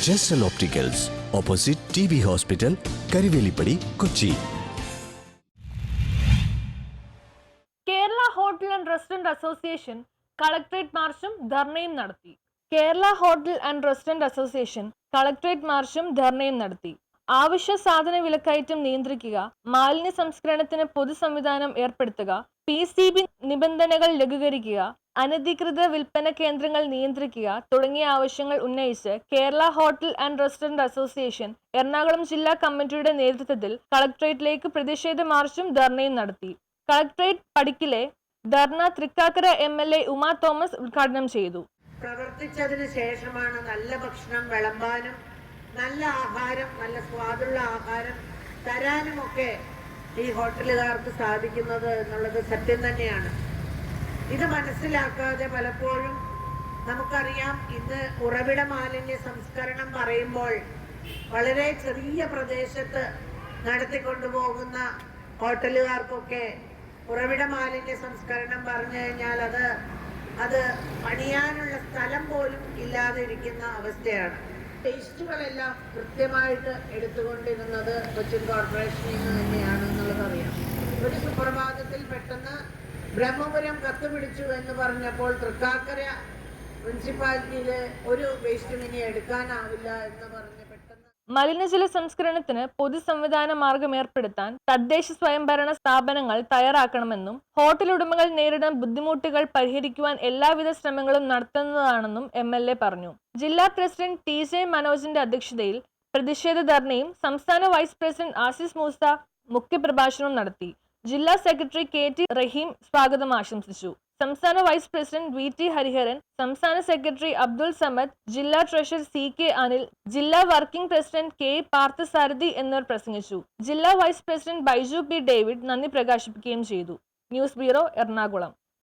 ജെസ്റ്റൽ opticals, opposite TB hospital, Karivelippadi, Kochi. Kerala hotel and restaurant association collectorate മാർച്ചും ധർണയും നടത്തി. Kerala hotel and restaurant association collectorate മാർച്ചും ധർണയും നടത്തി. ആവശ്യ സാധന വിലക്കയറ്റം നിയന്ത്രിക്കുക, മാലിന്യ സംസ്കരണത്തിന് പൊതു സംവിധാനം ഏർപ്പെടുത്തുക, PCB നിബന്ധനകൾ ലഘൂകരിക്കുക, അനധികൃത വിൽപ്പന കേന്ദ്രങ്ങൾ നിയന്ത്രിക്കുക തുടങ്ങിയ ആവശ്യങ്ങൾ ഉന്നയിച്ച് Kerala hotel and restaurant association Ernakulam ജില്ലാ കമ്മിറ്റിയുടെ നേതൃത്വത്തിൽ കളക്ടറേറ്റിലേക്ക് പ്രതിഷേധ മാർച്ചും ധർണയും നടത്തി. കളക്ടറേറ്റ് പടിക്കലെ ധർണ തൃക്കാക്കര MLA ഉമാ തോമസ് ഉദ്ഘാടനം ചെയ്തു. പ്രവർത്തിച്ചതിന് ശേഷമാണ് നല്ല ഭക്ഷണം വിളമ്പാനും നല്ല ആഹാരം, നല്ല സ്വാദുള്ള ആഹാരം തരാനുമൊക്കെ ഈ ഹോട്ടലുകാർക്ക് സാധിക്കുന്നത് എന്നുള്ളത് സത്യം തന്നെയാണ്. ഇത് മനസ്സിലാക്കാതെ പലപ്പോഴും നമുക്കറിയാം, ഇന്ന് ഉറവിട മാലിന്യ സംസ്കരണം പറയുമ്പോൾ വളരെ ചെറിയ പ്രദേശത്ത് നടത്തിക്കൊണ്ടുപോകുന്ന ഹോട്ടലുകാർക്കൊക്കെ ഉറവിട മാലിന്യ സംസ്കരണം പറഞ്ഞു കഴിഞ്ഞാൽ അത് പണിയാനുള്ള സ്ഥലം പോലും ഇല്ലാതെ ഇരിക്കുന്ന അവസ്ഥയാണ്. ടേസ്റ്റുകളെല്ലാം കൃത്യമായിട്ട് എടുത്തുകൊണ്ടിരുന്നത് കൊച്ചിൻ കോർപ്പറേഷനിൽ നിന്ന് തന്നെയാണ് എന്നുള്ളത് അറിയാം. ഒരു സുപ്രഭാതത്തിൽ പെട്ടെന്ന് ബ്രഹ്മപുരം കത്തുപിടിച്ചു എന്ന് പറഞ്ഞപ്പോൾ തൃക്കാക്കര മുനിസിപ്പാലിറ്റിയിൽ ഒരു വേസ്റ്റും ഇനി എടുക്കാനാവില്ല എന്ന് പറഞ്ഞ് പെട്ടെന്ന് മലിനജല സംസ്കരണത്തിന് പൊതു സംവിധാന മാർഗം ഏർപ്പെടുത്താൻ തദ്ദേശ സ്വയംഭരണ സ്ഥാപനങ്ങൾ തയ്യാറാക്കണമെന്നും ഹോട്ടൽ ഉടമകൾ നേരിടുന്ന ബുദ്ധിമുട്ടുകൾ പരിഹരിക്കുവാൻ എല്ലാവിധ ശ്രമങ്ങളും നടത്തുന്നതാണെന്നും MLA പറഞ്ഞു. ജില്ലാ പ്രസിഡന്റ് TJ മനോജിന്റെ അധ്യക്ഷതയിൽ പ്രതിഷേധ ധർണയും സംസ്ഥാന വൈസ് പ്രസിഡന്റ് ആസിസ് മൂസ മുഖ്യപ്രഭാഷണവും നടത്തി. ജില്ലാ സെക്രട്ടറി KT റഹീം സ്വാഗതം ആശംസിച്ചു. സംസ്ഥാന വൈസ് പ്രസിഡന്റ് VT ഹരിഹരൻ, സംസ്ഥാന സെക്രട്ടറി അബ്ദുൾ സമദ്, ജില്ലാ ട്രഷറർ CK അനിൽ, ജില്ലാ വർക്കിംഗ് പ്രസിഡന്റ് K പാർത്ഥസാരഥി എന്നിവർ പ്രസംഗിച്ചു. ജില്ലാ vice president Baiju P David നന്ദി പ്രകാശിപ്പിക്കുകയും ചെയ്തു. News bureau, Ernakulam.